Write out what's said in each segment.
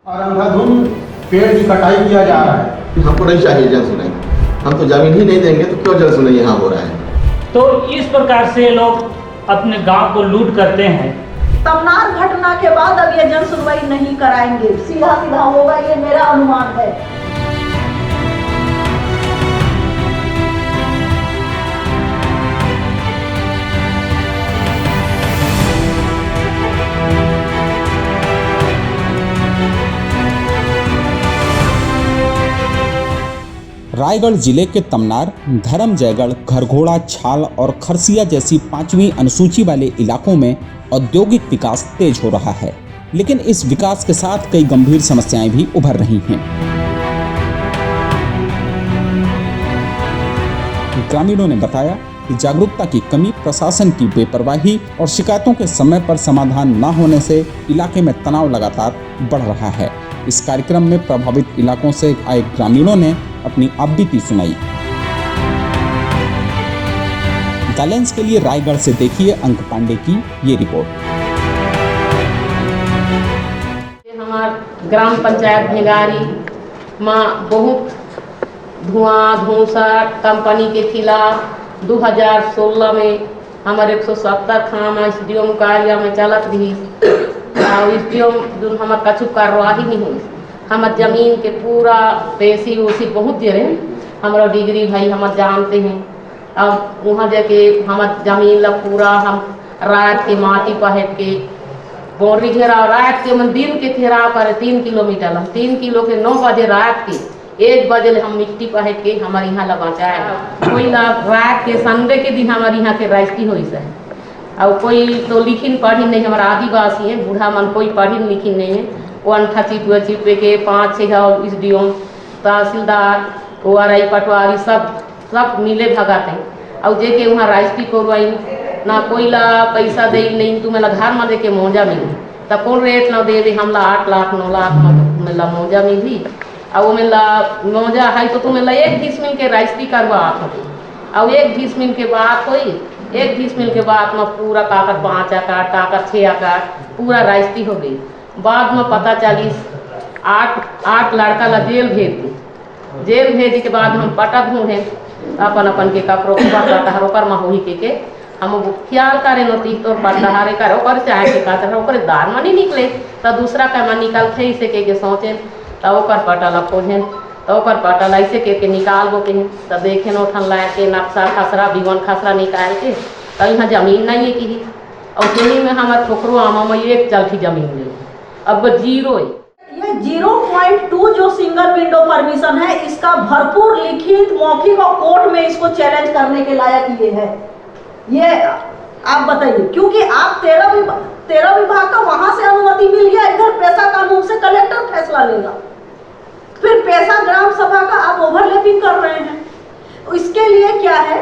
और अंधाधुंध पेड़ की कटाई किया जा रहा है। हमको नहीं चाहिए जन सुनाई, हम तो जमीन ही नहीं देंगे तो क्यों जन सुनाई यहाँ हो रहा है। तो इस प्रकार से लोग अपने गांव को लूट करते हैं। तमनार घटना के बाद अब ये जन सुनवाई नहीं कराएंगे, सीधा सीधा होगा, ये मेरा अनुमान है। रायगढ़ जिले के तमनार, धर्मजयगढ़, खरघोड़ा, छाल और खरसिया जैसी 5वीं अनुसूची वाले इलाकों में औद्योगिक विकास तेज हो रहा है, लेकिन इस विकास के साथ कई गंभीर समस्याएं भी उभर रही हैं। ग्रामीणों ने बताया कि जागरूकता की कमी, प्रशासन की बेपरवाही और शिकायतों के समय पर समाधान न होने से इलाके में तनाव लगातार बढ़ रहा है। इस कार्यक्रम में प्रभावित इलाकों से आए ग्रामीणों ने अपनी आपबीती सुनाई। बैलेंस के लिए रायगढ़ से देखिए अंक पांडे की ये रिपोर्ट। हमारे ग्राम पंचायत भेगारी में बहुत धुआं धूसा कंपनी के खिलाफ 2016 में हमारे 170 खाम एसडीएम कार्य में चलत भी एसडीएम हमारे कछु कार्रवाई नहीं हुई। हमार जमीन के पूरा पैसी उसी बहुत दे रहे, हमारा डिग्री भाई हम जानते हैं। अब वहाँ जाके हमार जमीन ला पूरा हम रात के माटी पहट के बाउंड्री घेराव, रात के मन दिन के घेराव करे 3 किलोमीटर ला, 3 किलो के 9 बजे रात के 1 बजे हम मिट्टी पहट के हमारे यहाँ ला बचाए। कोई ला रात के संडे के दिन हमारे यहाँ के राइस्टी हो है। और कोई तो लिखिन पढ़ी नहीं, हमारा आदिवासी है, बूढ़ा मन कोई पढ़ी लिखिन नहीं है। वो अंठा चिपे के 5-6 एसडीएम तहसीलदार ओआरआई पटवारी सब मिले भगाते हैं। और जेके वहाँ राजपी करवाई ना कोई ला पैसा दे नहीं, तुम्हें घर में दे के मौजा मिली तब कौन रेट ना दे, हमला 8 लाख 9 लाख में मौजा मिली। और वो मौजा है तो तुम्हें 1 डिसमिल के राजपी करवा और 1 डिसमिल के बाद कोई 1 डिसमिल के बाद में पूरा काकर 5 एकड़ काकर 6 एकड़ पूरा राजपी हो गई। बाद में पता चली 8 लड़का ला जेल भेज दी। जेल भेजे के बाद हम पटक ढूंढे अपन के कपड़ों ओकर में होही के हम ख्याल करे नती तो पटहारे कर ओकर चाहे के का ओकर दार में नहीं निकले तो दूसरा का में निकलते ऐसे के सोचे तो ओकर पटल खोजे तो ओकर पटल ऐसे के निकाल गो के तो देखे न उठन लाए के नक्शा खसरा बीवन खसरा निकाल के तो यहाँ जमीन नहीं है कि और जमीन में हमारे ठोकरो आमा में 1 चलती जमीन मिली, अब 0 है। ये 0.2 जो सिंगल विंडो परमिशन है, इसका भरपूर लिखित मौखिक और कोर्ट में इसको चैलेंज करने के लायक ये है। ये आप बताइए, क्योंकि आप 13 विभाग का वहां से अनुमति मिल गया, इधर पैसा कानून से कलेक्टर फैसला लेगा, फिर पैसा ग्राम सभा का आप ओवरलैपिंग कर रहे हैं। इसके लिए क्या है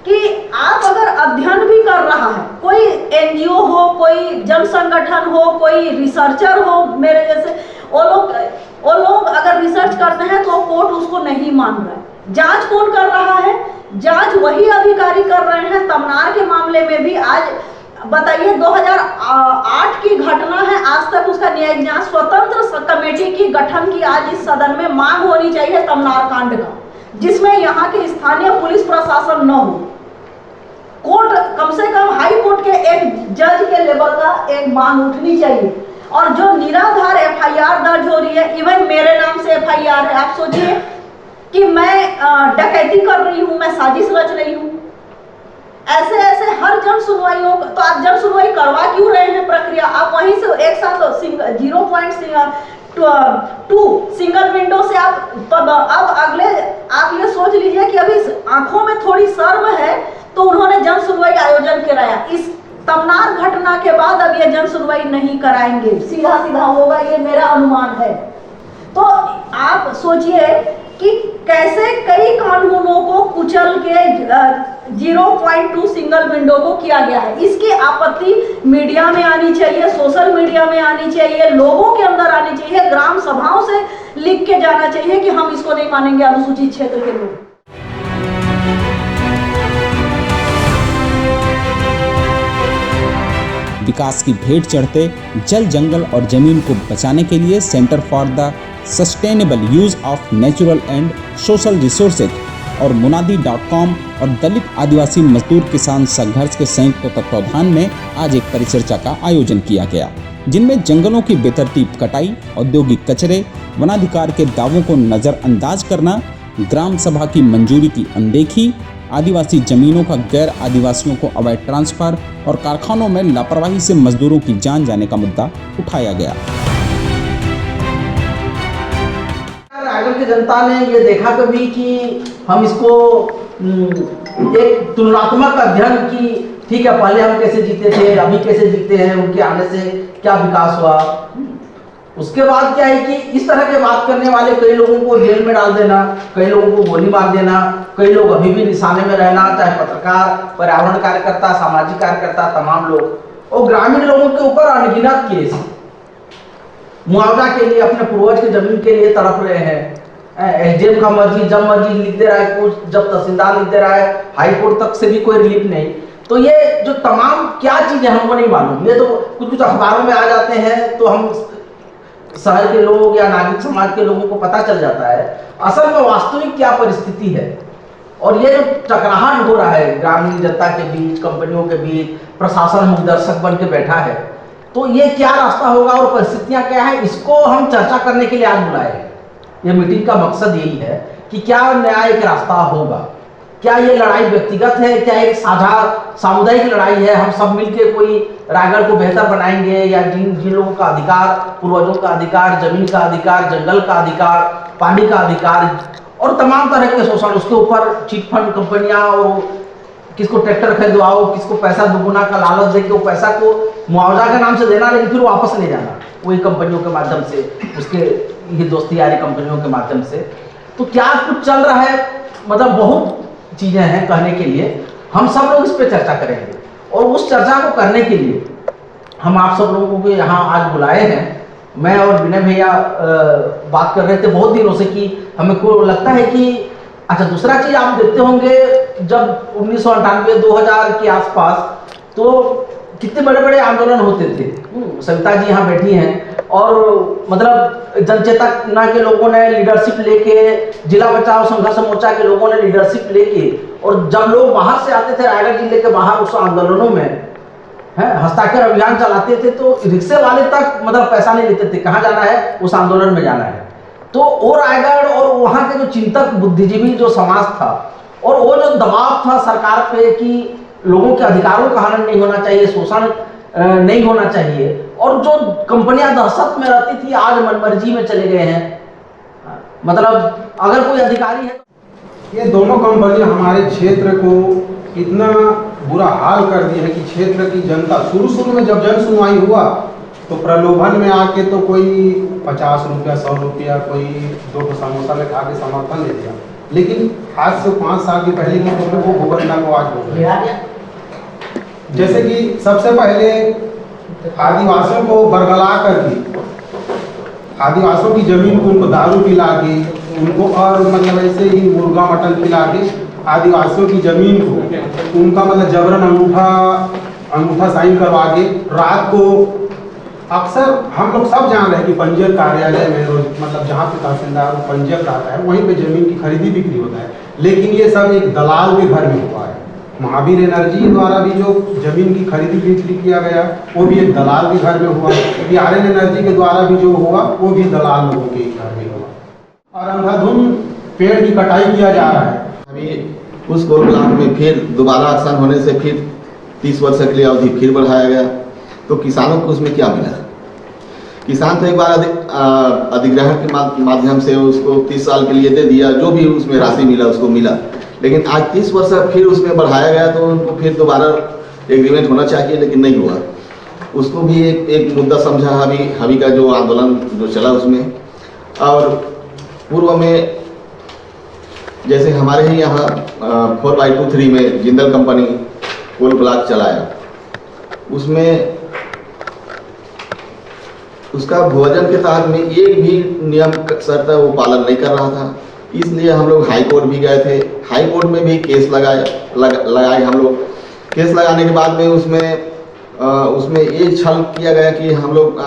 कि आप अगर अध्ययन भी कर रहा है, कोई एनजीओ हो, कोई जन संगठन हो, कोई रिसर्चर हो मेरे जैसे, वो लोग अगर रिसर्च करते हैं तो कोर्ट उसको नहीं मान रहा है। जांच कौन कर रहा है? जांच वही अधिकारी कर रहे हैं। तमनार के मामले में भी आज बताइए 2008 की घटना है, आज तक उसका न्यायिक जांच स्वतंत्र कमेटी की गठन की आज इस सदन में मांग होनी चाहिए तमनार कांड का, जिसमें यहाँ के स्थानीय पुलिस प्रशासन न हो। कोर्ट कम से कम हाई कोर्ट के एक जज के लेवल का एक मांग उठनी चाहिए। और जो निराधार एफआईआर दर्ज हो रही है, इवन मेरे नाम से एफआईआर है, आप सोचिए कि मैं डकैती कर रही हूँ, मैं साजिश रच रही हूँ। ऐसे हर जन सुनवाइयों तो आप जन सुनवाई करवा क्यों रहे हैं? प्रक्रिया आप वहीं से एक साथ 0.2 सिंगल विंडो से आप अब अगले आप ये सोच लीजिए कि अभी आंखों में थोड़ी शर्म है तो उन्होंने जन सुनवाई आयोजन कराया। इस तमनार घटना के बाद अब ये जन सुनवाई नहीं कराएंगे, सीधा सीधा होगा, ये मेरा अनुमान है। तो आप सोचिए कि कैसे कई कानूनों को कुचल के 0.2 सिंगल विंडो को किया गया है। इसकी आपत्ति मीडिया में आनी चाहिए, सोशल मीडिया में आनी चाहिए, लोगों के अंदर आनी चाहिए, ग्राम सभाओं से लिख के जाना चाहिए कि हम इसको नहीं मानेंगे अनुसूचित क्षेत्र के लोग। विकास की भेंट चढ़ते जल, जंगल और जमीन को बचाने के लिए centre for the sustainable use of natural and social resources और मुनादी.com और दलित आदिवासी मजदूर किसान संघर्ष के संयुक्त तत्वावधान में आज एक परिचर्चा का आयोजन किया गया, जिनमें जंगलों की बेतरतीब कटाई, औद्योगिक कचरे, वनाधिकार के दावों को नजरअंदाज करना, ग्राम सभा की मंजूरी की अनदेखी, आदिवासी जमीनों का गैर आदिवासियों को अवैध ट्रांसफर और कारखानों में लापरवाही से मजदूरों की जान जाने का मुद्दा उठाया गया। रायगढ़ की जनता ने ये देखा कभी कि हम इसको एक तुलनात्मक अध्ययन की, ठीक है, पहले हम कैसे जीते थे, अभी कैसे जीते हैं, उनके आने से क्या विकास हुआ। उसके बाद क्या है कि इस तरह के बात करने वाले कई लोगों को जेल में डाल देना, कई लोगों को गोली मार देना, कई लोग अभी भी निशाने में रहना, चाहे पत्रकार, पर्यावरण कार्यकर्ता, सामाजिक कार्यकर्ता, तमाम लोग, और ग्रामीण लोगों के ऊपर अनगिनत केस मुआवजा के लिए, अपने पूर्वज की जमीन के लिए तड़प रहे हैं। एसडीएम का मर्जी जब मर्जी लिख दे रहा है कुछ, जब तहसीलदार लिख दे रहा है, हाई कोर्ट तक से भी कोई रिलीफ नहीं। तो ये जो तमाम क्या चीजें हमको नहीं मालूम, ये तो कुछ कुछ अखबारों में आ जाते हैं तो हम शहर के लोग या नागरिक समाज के लोगों को पता चल जाता है। असल में वास्तविक क्या परिस्थिति है, और ये जो टकराहट हो रहा है ग्रामीण जनता के बीच, कंपनियों के बीच, प्रशासन मुखदर्शक बन के बैठा है, तो ये क्या रास्ता होगा और परिस्थितियां क्या है, इसको हम चर्चा करने के लिए आज बुलाए हैं। ये मीटिंग का मकसद यही है कि क्या न्याय का रास्ता होगा, क्या ये लड़ाई व्यक्तिगत है, क्या एक साझा सामुदायिक लड़ाई है, हम सब मिलके कोई रायगढ़ को बेहतर बनाएंगे, या जिन लोगों का अधिकार, पूर्वजों का अधिकार, जमीन का अधिकार, जंगल का अधिकार, पानी का अधिकार और तमाम तरह के शोषण, उसके ऊपर चिट फंड कंपनियां, और किसको ट्रैक्टर खरीदवाओ, किसको पैसा दुगुना का लालच देके वो पैसा को मुआवजा के नाम से देना, लेकिन फिर वापस ले जाना वही कंपनियों के माध्यम से, उसके ये दोस्ती यारी कंपनियों के माध्यम से। तो क्या कुछ चल रहा है, मतलब बहुत चीजें हैं कहने के लिए। हम सब लोग इस पे चर्चा करेंगे, और उस चर्चा को करने के लिए हम आप सब लोगों को यहाँ आज बुलाए हैं। मैं और विनय भैया बात कर रहे थे बहुत दिनों से कि हमें को लगता है कि अच्छा, दूसरा चीज आप देखते होंगे जब 1998-2000 के आसपास तो कितने बड़े बड़े आंदोलन होते थे। सविता जी यहाँ बैठी हैं, और मतलब जनचेतना के लोगों ने लीडरशिप लेके, जिला बचाओ संघर्ष मोर्चा के लोगों ने लीडरशिप लेके, और जब लोग बाहर से आते थे रायगढ़ जिले के बाहर उस आंदोलनों में हस्ताक्षर अभियान चलाते थे, तो रिक्शे वाले तक मतलब पैसा नहीं लेते थे, कहाँ जाना है, उस आंदोलन में जाना है। तो वो रायगढ़ और वहाँ के जो चिंतक बुद्धिजीवी जो समाज था, और वो जो दबाव था सरकार पे कि लोगों के अधिकारों का हनन नहीं होना चाहिए, शोषण नहीं होना चाहिए, और जो कंपनियां दहशत में रहती थी आज मनमर्जी में चले गए हैं। मतलब अगर कोई अधिकारी है, ये दोनों कंपनियां हमारे क्षेत्र को इतना बुरा हाल कर दिया है कि क्षेत्र की जनता, शुरू में जब जन सुनवाई हुआ तो प्रलोभन में आके तो कोई 50 रुपया 100 रुपया, कोई 2 समोसा में खा के समर्थन ले दिया, लेकिन आज से 5 साल की पहले की वो भूगतना को आज हो गया। जैसे कि सबसे पहले आदिवासियों को बरगला कर दी, आदिवासियों की जमीन को उनको दारू पिला के, उनको और मतलब ऐसे ही मुर्गा मटन खिला के आदिवासियों की जमीन को उनका मतलब जबरन अंगूठा साइन करवा के, रात को अक्सर हम लोग सब जान रहे हैं कि पंजीयक कार्यालय में रोज मतलब जहाँ पे तहसीलदार पंजीयक रहता है वहीं पे जमीन की खरीदी बिक्री होता है, लेकिन ये सब एक दलाल के घर में हुआ है। महावीर एनर्जी द्वारा भी जो जमीन की खरीदी बिक्री किया गया वो भी एक दलाल के घर में हुआ, BRN एनर्जी के द्वारा भी जो हुआ वो भी दलाल लोगों के घर में हुआ, और अंधाधुंध पेड़ की कटाई किया जा रहा है। अभी उस कोल ब्लॉक में फिर दोबारा आसान होने से फिर 30 वर्ष के लिए अवधि फिर बढ़ाया गया, तो किसानों को उसमें क्या मिला? किसान तो एक बार अधिग्रहण के माध्यम से उसको 30 साल के लिए दे दिया, जो भी उसमें राशि मिला उसको मिला, लेकिन आज 30 वर्ष फिर उसमें बढ़ाया गया तो उनको फिर दोबारा एग्रीमेंट होना चाहिए, लेकिन नहीं हुआ। उसको भी एक मुद्दा समझा हवी का जो आंदोलन जो चला उसमें। और पूर्व में जैसे हमारे ही यहाँ 4x23 में जिंदल कंपनी कोल ब्लॉक चलाया, उसमें उसका भोजन के तहत में एक भी नियम शर्त वो पालन नहीं कर रहा था, इसलिए हम लोग हाई कोर्ट भी गए थे। हाई कोर्ट में भी केस लगाए हम लोग। केस लगाने के बाद में उसमें उसमें ये छल किया गया कि हम लोग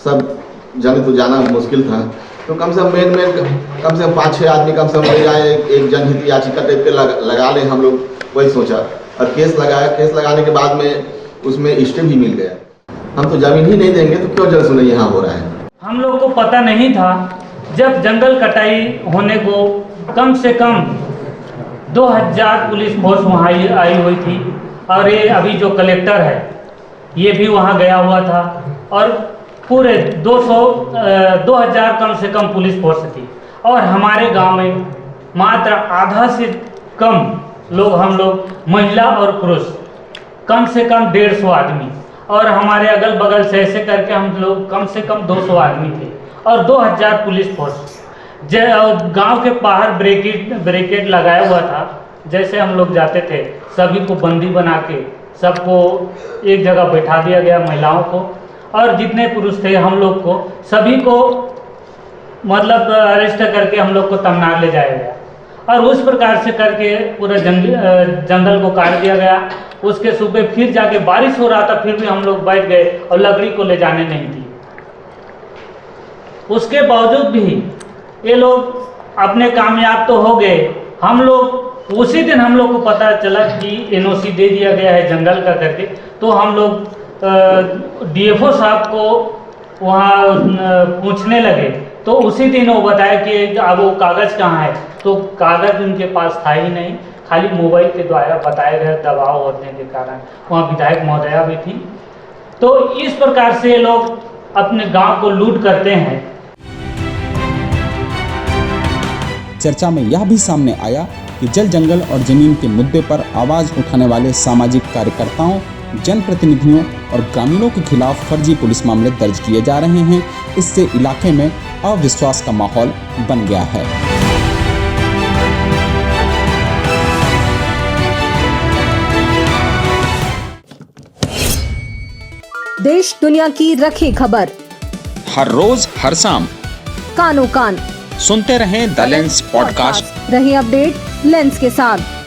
सब जाने तो जाना मुश्किल था, तो कम से कम कम से कम 5-6 आदमी कम से कम मिल जाए, एक जनहित याचिका टाइप के लगा लें, हम लोग वही सोचा और केस लगाया। केस लगाने के बाद में उसमें स्टे भी मिल गया। हम तो जमीन ही नहीं देंगे तो क्यों जल सुनाई यहाँ हो रहा है। हम लोग को पता नहीं था, जब जंगल कटाई होने को कम से कम 2000 पुलिस फोर्स वहाँ आई हुई थी, और ये अभी जो कलेक्टर है ये भी वहाँ गया हुआ था, और पूरे 2000 कम से कम पुलिस फोर्स थी, और हमारे गांव में मात्र आधा से कम लोग, हम लोग महिला और पुरुष कम से कम 150 आदमी, और हमारे अगल बगल से ऐसे करके हम लोग कम से कम 200 आदमी थे, और 2000 पुलिस फोर्स। गांव के बाहर ब्रेकेट लगाया हुआ था, जैसे हम लोग जाते थे सभी को बंदी बना के सबको एक जगह बैठा दिया गया, महिलाओं को और जितने पुरुष थे हम लोग को सभी को मतलब अरेस्ट करके हम लोग को तमनार ले जाया गया, और उस प्रकार से करके पूरा जंगल को काट दिया गया। उसके सुबह फिर जाके बारिश हो रहा था, फिर भी हम लोग बैठ गए और लकड़ी को ले जाने नहीं दी। उसके बावजूद भी ये लोग अपने कामयाब तो हो गए। हम लोग उसी दिन हम लोग को पता चला कि एनओसी दे दिया गया है जंगल का करके, तो हम लोग डीएफओ साहब को वहाँ पूछने लगे, तो उसी दिन वो बताया कि अब वो कागज़ कहाँ है, तो कागज़ उनके पास था ही नहीं, खाली मोबाइल के द्वारा बताया गया दबाव होने के कारण। वहाँ विधायक महोदया भी थी। तो इस प्रकार से लोग अपने गांव को लूट करते हैं। चर्चा में यह भी सामने आया कि जल, जंगल और जमीन के मुद्दे पर आवाज उठाने वाले सामाजिक कार्यकर्ताओं, जनप्रतिनिधियों और ग्रामीणों के खिलाफ फर्जी पुलिस मामले दर्ज किए जा रहे हैं। इससे इलाके में अविश्वास का माहौल बन गया है। देश दुनिया की रखी खबर हर रोज हर शाम कानो कान सुनते रहें द लेंस पॉडकास्ट। रहे अपडेट लेंस के साथ।